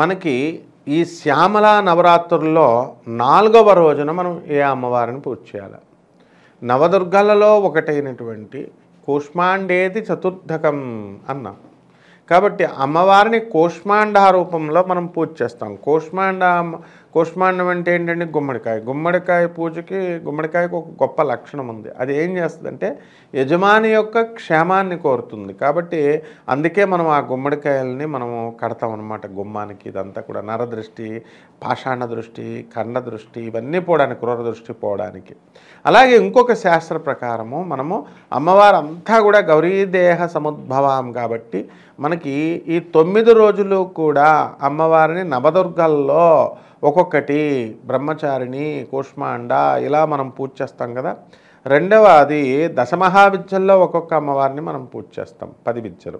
మనకి ఈ శ్యామల నవరాత్రుల్లో 4వ రోజున మనం ఏ అమ్మవారిని పూజ చేయాలి? నవదుర్గలలో ఒకటైనటువంటి కూష్మాండేది చతుర్థకం అన్నాం. కాబట్టి అమ్మవారిని కూష్మాండ రూపంలో మనం పూజ చేస్తాం. కూష్మాండం అంటే ఏంటంటే గుమ్మడికాయ. గుమ్మడికాయ పూజకి గుమ్మడికాయకు ఒక గొప్ప లక్షణం ఉంది. అది ఏం చేస్తుందంటే యజమాని యొక్క క్షేమాన్ని కోరుతుంది. కాబట్టి అందుకే మనం ఆ గుమ్మడికాయలని మనము కడతాం అన్నమాట గుమ్మానికి. ఇదంతా కూడా నరదృష్టి, పాషాణ దృష్టి, ఖండ దృష్టి ఇవన్నీ పోవడానికి, క్రూర దృష్టి పోవడానికి. అలాగే ఇంకొక శాస్త్ర ప్రకారము మనము అమ్మవారు అంతా కూడా గౌరీదేహ సముద్భవం కాబట్టి మనకి ఈ 9 రోజులు కూడా అమ్మవారిని నవదుర్గల్లో ఒక్కొక్కటి బ్రహ్మచారిణి, కూష్మాండ ఇలా మనం పూజ చేస్తాం కదా. రెండవది దశమహావిద్యల్లో ఒక్కొక్క అమ్మవారిని మనం పూజ చేస్తాం, 10 విద్యలు.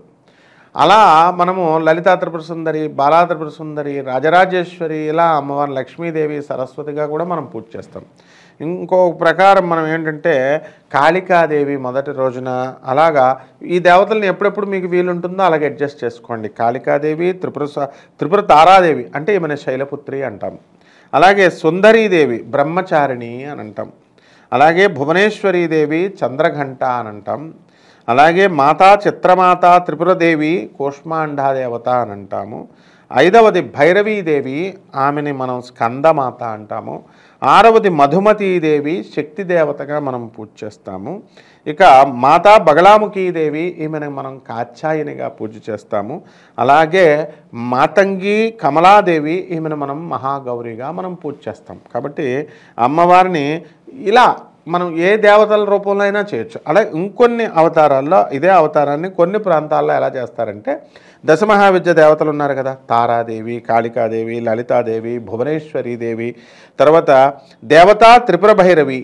అలా మనము లలితా త్రిపుర సుందరి, బాలా త్రిపుర సుందరి, రాజరాజేశ్వరి ఇలా అమ్మవారిని లక్ష్మీదేవి, సరస్వతిగా కూడా మనం పూజ చేస్తాం. ఇంకో ప్రకారం మనం ఏంటంటే కాళికాదేవి మొదటి రోజున, అలాగా ఈ దేవతలను ఎప్పుడెప్పుడు మీకు వీలుంటుందో అలాగే అడ్జస్ట్ చేసుకోండి. కాళికాదేవి, త్రిపుర తారాదేవి అంటే ఈమెను శైలపుత్రి అంటాం. అలాగే సుందరీదేవి బ్రహ్మచారిణి అని అంటాం. అలాగే భువనేశ్వరీదేవి చంద్రఘంట అని అంటాం. అలాగే మాతా చిత్రమాత త్రిపురదేవి కూష్మాండాదేవత అని అంటాము. 5వది భైరవీదేవి, ఆమెని మనం స్కందమాత అంటాము. 6వది మధుమతీదేవి, శక్తి దేవతగా మనం పూజ చేస్తాము. ఇక మాతా బగళాముఖీదేవి, ఈమెను మనం కాత్యాయనిగా పూజ చేస్తాము. అలాగే మాతంగి కమలాదేవి, ఈమెను మనం మహాగౌరిగా మనం పూజ చేస్తాం. కాబట్టి అమ్మవారిని ఇలా మనం ఏ దేవతల రూపంలో అయినా చేయొచ్చు. అలాగే ఇంకొన్ని అవతారాల్లో ఇదే అవతారాన్ని కొన్ని ప్రాంతాల్లో ఎలా చేస్తారంటే దశమహావిద్య దేవతలు ఉన్నారు కదా, తారాదేవి, కాళికాదేవి, లలితాదేవి, భువనేశ్వరీదేవి, తర్వాత దేవతా త్రిపుర భైరవి,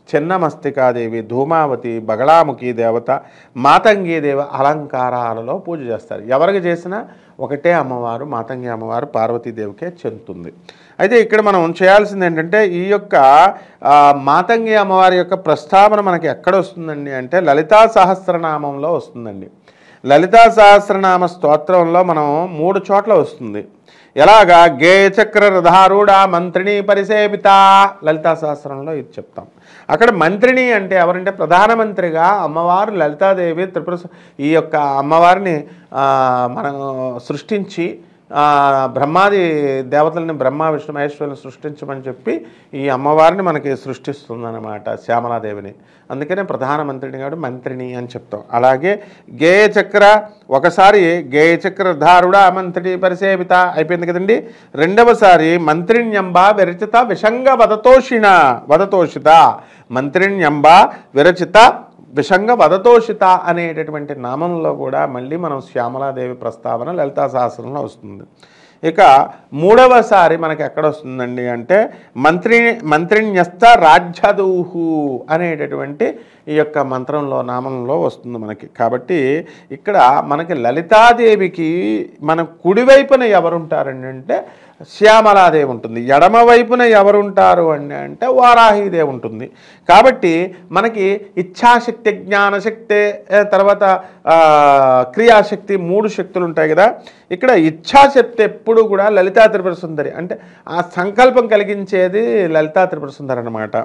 చిన్నమస్తికాదేవి, ధూమావతి, బగళాముఖి దేవత, మాతంగి దేవ అలంకారాలలో పూజ చేస్తారు. ఎవరికి చేసినా ఒకటే అమ్మవారు, మాతంగి అమ్మవారు పార్వతీదేవికే చెందుతుంది. అయితే ఇక్కడ మనం చేయాల్సింది ఏంటంటే ఈ యొక్క మాతంగి అమ్మవారి యొక్క ప్రస్తావన మనకి ఎక్కడ వస్తుందండి అంటే లలితా సహస్రనామంలో వస్తుందండి. లలితా సహస్రనామ స్తోత్రంలో మనం 3 చోట్ల వస్తుంది. ఎలాగా గేయచక్ర రథారూఢ మంత్రిణి పరిసేవిత లలితా సహస్రంలో ఇది చెప్తాం. అక్కడ మంత్రిణి అంటే ఎవరంటే ప్రధానమంత్రిగా అమ్మవారు లలితాదేవి త్రిపుర ఈ యొక్క అమ్మవారిని మనం సృష్టించి బ్రహ్మాది దేవతలని బ్రహ్మ విష్ణు మహేశ్వరుని సృష్టించమని చెప్పి ఈ అమ్మవారిని మనకి సృష్టిస్తుందన్నమాట, శ్యామలాదేవిని. అందుకనే ప్రధానమంత్రిని కాదు మంత్రిని అని చెప్తాం. అలాగే గేయచక్ర ఒకసారి గేయచక్ర ధారుడ మంత్రిని పరిసేవిత అయిపోయింది కదండి. రెండవసారి మంత్రిణ్యంబ విరచిత విషంగ వదతోషిత మంత్రిణ్యంబ విరచిత విషంగ వదతోషిత అనేటటువంటి నామంలో కూడా మళ్ళీ మనం శ్యామలాదేవి ప్రస్తావన లలితా సహస్రంలో వస్తుంది. ఇక 3వసారి మనకి ఎక్కడ వస్తుందండి అంటే మంత్రిణ్యస్త రాజ్యదూహు అనేటటువంటి ఈ యొక్క మంత్రంలో నామంలో వస్తుంది మనకి. కాబట్టి ఇక్కడ మనకి లలితాదేవికి మన కుడివైపున ఎవరుంటారండి అంటే శ్యామలాదేవి ఉంటుంది, ఎడమ వైపున ఎవరుంటారు అని అంటే వారాహీదేవి ఉంటుంది. కాబట్టి మనకి ఇచ్ఛాశక్తి, జ్ఞానశక్తి, తర్వాత క్రియాశక్తి 3 శక్తులు ఉంటాయి కదా. ఇక్కడ ఇచ్ఛాశక్తి ఎప్పుడు కూడా లలితా త్రిపుర సుందరి అంటే ఆ సంకల్పం కలిగించేది లలితా త్రిపుర సుందరి అనమాట.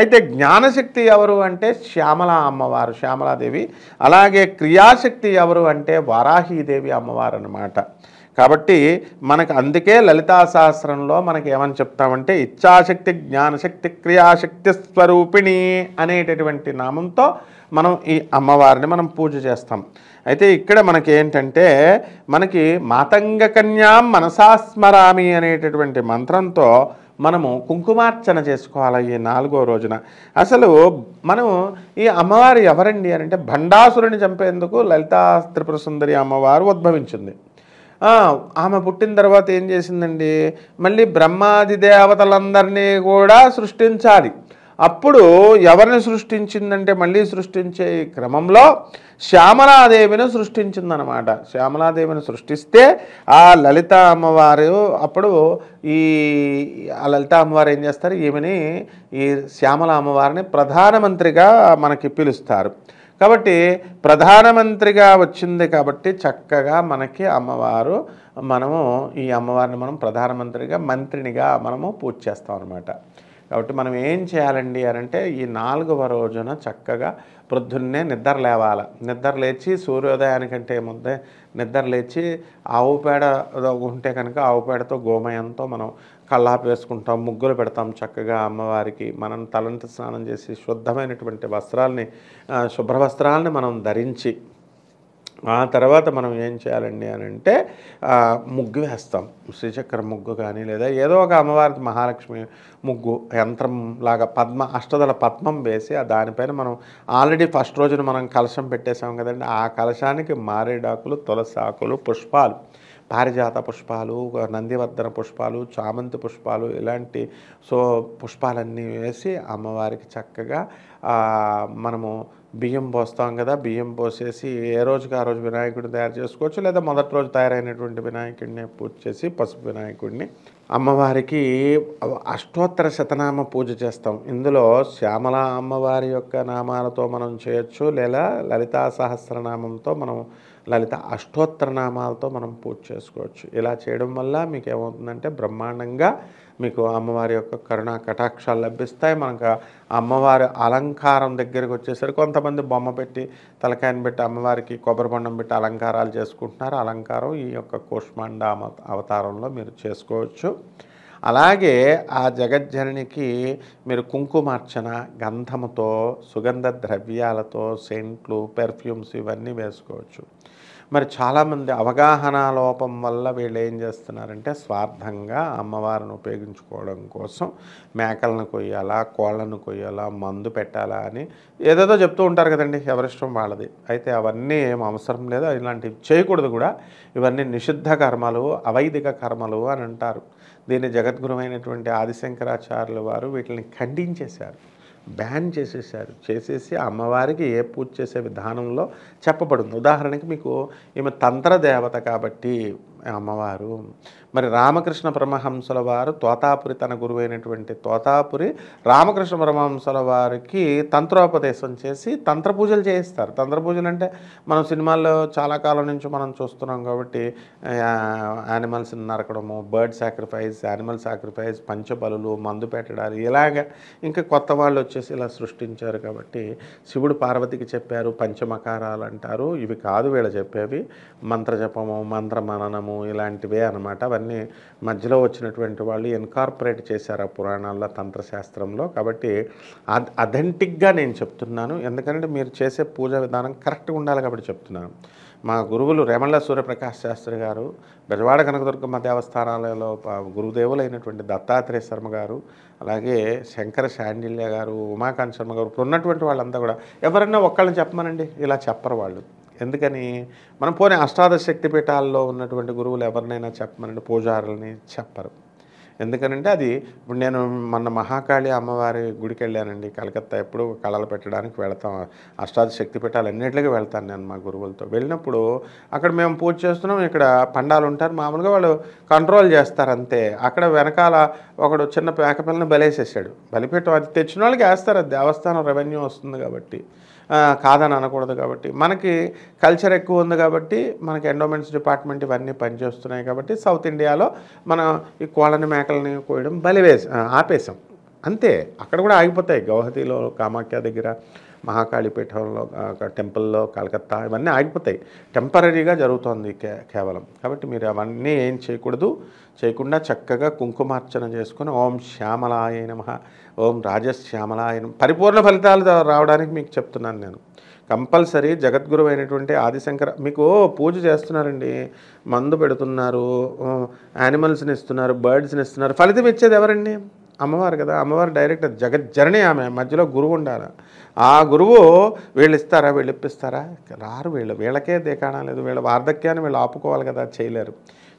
అయితే జ్ఞానశక్తి ఎవరు అంటే శ్యామల అమ్మవారు, శ్యామలాదేవి. అలాగే క్రియాశక్తి ఎవరు అంటే వారాహీదేవి అమ్మవారు అన్నమాట. కాబట్టి మనకు అందుకే లలితా సహస్రంలో మనకి ఏమని చెప్తామంటే ఇచ్ఛాశక్తి, జ్ఞానశక్తి, క్రియాశక్తి స్వరూపిణి అనేటటువంటి నామంతో మనం ఈ అమ్మవారిని మనం పూజ చేస్తాం. అయితే ఇక్కడ మనకి ఏంటంటే మనకి మాతంగ కన్యాం మనసాస్మరామి అనేటటువంటి మంత్రంతో మనము కుంకుమార్చన చేసుకోవాలి ఈ 4వ రోజున. అసలు మనం ఈ అమ్మవారు ఎవరండి అని అంటే భండాసురుని చంపేందుకు లలితా త్రిపుర సుందరి అమ్మవారు ఉద్భవించింది. ఆమె పుట్టిన తర్వాత ఏం చేసిందండి, మళ్ళీ బ్రహ్మాది దేవతలందరినీ కూడా సృష్టించాలి. అప్పుడు ఎవరిని సృష్టించిందంటే మళ్ళీ సృష్టించే క్రమంలో శ్యామలాదేవిని సృష్టించిందనమాట. శ్యామలాదేవిని సృష్టిస్తే ఆ లలిత అమ్మవారు అప్పుడు ఆ లలిత అమ్మవారు ఏం చేస్తారు, ఈమెని ఈ శ్యామల అమ్మవారిని ప్రధానమంత్రిగా మనకి పిలుస్తారు. కాబట్టి ప్రధానమంత్రిగా వచ్చింది కాబట్టి చక్కగా మనకి అమ్మవారు మనము ఈ అమ్మవారిని మనం ప్రధానమంత్రిగా మంత్రినిగా మనము పూజ చేస్తాం అన్నమాట. కాబట్టి మనం ఏం చేయాలండి అని అంటే ఈ 4వ రోజున చక్కగా ప్రొద్దున్నే నిద్ర లేవాలి. నిద్ర లేచి సూర్యోదయానికంటే ముందే నిద్ర లేచి ఆవు పేడ ఉంటే కనుక ఆవు పేడతో గోమయంతో మనం కల్లాపు వేసుకుంటాం, ముగ్గులు పెడతాం చక్కగా అమ్మవారికి. మనం తలంటి స్నానం చేసి శుద్ధమైనటువంటి వస్త్రాలని శుభ్ర వస్త్రాలని మనం ధరించి ఆ తర్వాత మనం ఏం చేయాలండి అని అంటే ముగ్గు వేస్తాం. శ్రీచక్ర ముగ్గు కానీ లేదా ఏదో ఒక అమ్మవారి మహాలక్ష్మి ముగ్గు యంత్రం లాగా అష్టదళ పద్మం వేసి దానిపైన మనం ఆల్రెడీ ఫస్ట్ రోజున మనం కలశం పెట్టేసాం కదండి. ఆ కలశానికి మారేడాకులు, తులసి ఆకులు, పుష్పాలు, పారిజాత పుష్పాలు, నందివర్ధన పుష్పాలు, చామంతి పుష్పాలు ఇలాంటి పుష్పాలన్నీ వేసి అమ్మవారికి చక్కగా మనము బియ్యం పోస్తాం కదా. బియ్యం పోసేసి ఏ రోజుకి ఆ రోజు వినాయకుడిని తయారు చేసుకోవచ్చు, లేదా మొదటి రోజు తయారైనటువంటి వినాయకుడిని పూజ చేసి పసుపు వినాయకుడిని అమ్మవారికి అష్టోత్తర శతనామ పూజ చేస్తాం. ఇందులో శ్యామల అమ్మవారి యొక్క నామాలతో మనం చేయొచ్చు, లేదా లలితా సహస్రనామంతో మనం లలిత అష్టోత్తర నామాలతో మనం పూజ చేసుకోవచ్చు. ఇలా చేయడం వల్ల మీకు ఏమవుతుందంటే బ్రహ్మాండంగా మీకు అమ్మవారి యొక్క కరుణా కటాక్షాలు లభిస్తాయి. మనకు అమ్మవారి అలంకారం దగ్గరికి వచ్చేసరికి కొంతమంది బొమ్మ పెట్టి తలకాయని పెట్టి అమ్మవారికి కొబ్బరి బొండం పెట్టి అలంకారాలు చేసుకుంటున్నారు. అలంకారం ఈ యొక్క కూష్మాండ అవతారంలో మీరు చేసుకోవచ్చు. అలాగే ఆ జగజ్జననికి మీరు కుంకుమార్చన గంధముతో, సుగంధ ద్రవ్యాలతో, సెంట్లు, పెర్ఫ్యూమ్స్ ఇవన్నీ వేసుకోవచ్చు. మరి చాలామంది అవగాహన లోపం వల్ల వీళ్ళు ఏం చేస్తున్నారంటే స్వార్థంగా అమ్మవారిని ఉపయోగించుకోవడం కోసం మేకలను కొయ్యాలా, కోళ్ళను కొయ్యాలా, మందు పెట్టాలా అని ఏదేదో చెప్తూ ఉంటారు కదండి. ఎవరిష్టం వాళ్ళది. అయితే అవన్నీ ఏం అవసరం లేదు, ఇలాంటివి చేయకూడదు కూడా. ఇవన్నీ నిషిద్ధ కర్మలు, అవైదిక కర్మలు అని అంటారు. దీన్ని జగద్గురువైనటువంటి ఆదిశంకరాచార్యుల వారు వీటిని ఖండించేశారు, బ్యాన్ చేసేసారు. చేసేసి అమ్మవారికి ఏ పూజ చేసే విధానంలో చెప్పబడింది. ఉదాహరణకి మీకు ఈమె తంత్ర దేవత కాబట్టి అమ్మవారు, మరి రామకృష్ణ పరమహంసల వారు తోతాపురి తన గురువైనటువంటి తోతాపురి రామకృష్ణ పరమహంసల వారికి తంత్రోపదేశం చేసి తంత్ర పూజలు చేయిస్తారు. తంత్ర పూజలు అంటే మనం సినిమాల్లో చాలా కాలం నుంచి మనం చూస్తున్నాం కాబట్టి యానిమల్స్ని నరకడము, బర్డ్ సాక్రిఫైస్, యానిమల్ సాక్రిఫైస్, పంచబలులు, మందు పెట్టడాలు ఇలాగ ఇంకా కొత్త వాళ్ళు వచ్చేసి ఇలా సృష్టించారు. కాబట్టి శివుడు పార్వతికి చెప్పారు పంచమకారాలు అంటారు. ఇవి కాదు వీళ్ళు చెప్పేవి, మంత్రజపము, మంత్ర మననము ఇలాంటివే అన్నమాట. అవన్నీ మధ్యలో వచ్చినటువంటి వాళ్ళు ఇన్కార్పొరేట్ చేశారు ఆ పురాణాల్లో, తంత్రశాస్త్రంలో. కాబట్టి అథెంటిక్గా నేను చెప్తున్నాను, ఎందుకంటే మీరు చేసే పూజా విధానం కరెక్ట్గా ఉండాలి కాబట్టి చెప్తున్నాను. మా గురువులు రేమళ్ళ సూర్యప్రకాశ్ శాస్త్రి గారు, బెజవాడ కనకదుర్గమ్మ దేవస్థానాలలో గురుదేవులైనటువంటి దత్తాత్రేయ శర్మ గారు, అలాగే శంకర శాండిల్య గారు, ఉమాకాంత్ శర్మ గారు, ఇప్పుడు ఉన్నటువంటి వాళ్ళంతా కూడా ఎవరన్నా ఒక్కళ్ళని చెప్పమనండి, ఇలా చెప్పరు వాళ్ళు. ఎందుకని మనం పోనీ అష్టాదశ శక్తిపీఠాల్లో ఉన్నటువంటి గురువులు ఎవరినైనా చెప్పమనండి, పూజారులని చెప్పరు. ఎందుకనంటే అది ఇప్పుడు నేను మొన్న మహాకాళి అమ్మవారి గుడికి వెళ్ళానండి కలకత్తా. ఎప్పుడు కళలు పెట్టడానికి వెళ్తాం, అష్టాదశ శక్తిపీఠాలు అన్నింటికి వెళ్తాను నేను మా గురువులతో. వెళ్ళినప్పుడు అక్కడ మేము పూజ చేస్తున్నాం, ఇక్కడ పండాలు ఉంటారు, మామూలుగా వాళ్ళు కంట్రోల్ చేస్తారు అంతే. అక్కడ వెనకాల ఒకడు చిన్న పేకపిల్లని బలేసేసాడు. బలిపెట్టం అది తెచ్చిన వాళ్ళకి వేస్తారు, అది దేవస్థానం రెవెన్యూ వస్తుంది కాబట్టి, కాదని అనకూడదు. కాబట్టి మనకి కల్చర్ ఎక్కువ ఉంది కాబట్టి, మనకి ఎండోమెంట్స్ డిపార్ట్మెంట్ ఇవన్నీ పనిచేస్తున్నాయి కాబట్టి సౌత్ ఇండియాలో మనం ఈ కోళ్ళని మేకలని కోయడం ఆపేసాం అంతే. అక్కడ కూడా ఆగిపోతాయి. గౌహతిలో కామాఖ్య దగ్గర, మహాకాళీపీఠంలో టెంపుల్లో, కలకత్తా ఇవన్నీ ఆగిపోతాయి. టెంపరీగా జరుగుతోంది కేవలం. కాబట్టి మీరు అవన్నీ ఏం చేయకుండా చక్కగా కుంకుమార్చన చేసుకుని ఓం శ్యామలాయ నమః, ఓం రాజశ్యామలాయ నమః, పరిపూర్ణ ఫలితాలు రావడానికి మీకు చెప్తున్నాను నేను. కంపల్సరీ జగద్గురు అయినటువంటి ఆదిశంకర మీకు పూజ చేస్తున్నారండి, మందు పెడుతున్నారు, యానిమల్స్ని ఇస్తున్నారు, బర్డ్స్ని ఇస్తున్నారు, ఫలితం ఇచ్చేది ఎవరండి? అమ్మవారు కదా. అమ్మవారు డైరెక్ట్ జగజ్జనని, ఆమె మధ్యలో గురువు ఉండాలి. ఆ గురువు వీళ్ళు ఇస్తారా, వీళ్ళు ఇప్పిస్తారా? రారు. వీళ్ళకే దేకాణం లేదు. వీళ్ళ వార్ధక్యాన్ని వీళ్ళు ఆపుకోవాలి కదా, చేయలేరు.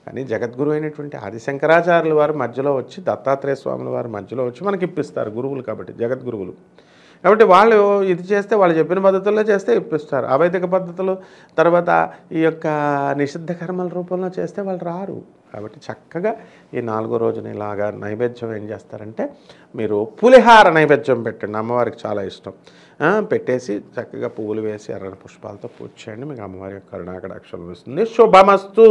కానీ జగద్గురు అయినటువంటి ఆదిశంకరాచార్యుల వారు మధ్యలో వచ్చి, దత్తాత్రేయ స్వాముల వారు మధ్యలో వచ్చి మనకి ఇప్పిస్తారు, గురువులు కాబట్టి, జగద్గురువులు కాబట్టి. వాళ్ళు ఇది చేస్తే, వాళ్ళు చెప్పిన పద్ధతుల్లో చేస్తే ఇప్పిస్తారు. అవైదిక పద్ధతులు, తర్వాత ఈ యొక్క నిషిద్ధ కర్మల రూపంలో చేస్తే వాళ్ళు రారు. కాబట్టి చక్కగా ఈ 4వ రోజున ఇలాగా నైవేద్యం ఏం చేస్తారంటే, మీరు పులిహార నైవేద్యం పెట్టండి, అమ్మవారికి చాలా ఇష్టం. పెట్టేసి చక్కగా పువ్వులు వేసి ఎర్రని పుష్పాలతో పూజ చేయండి. మీకు అమ్మవారి యొక్క కరుణాకటాక్షం వస్తుంది. శుభమస్తు.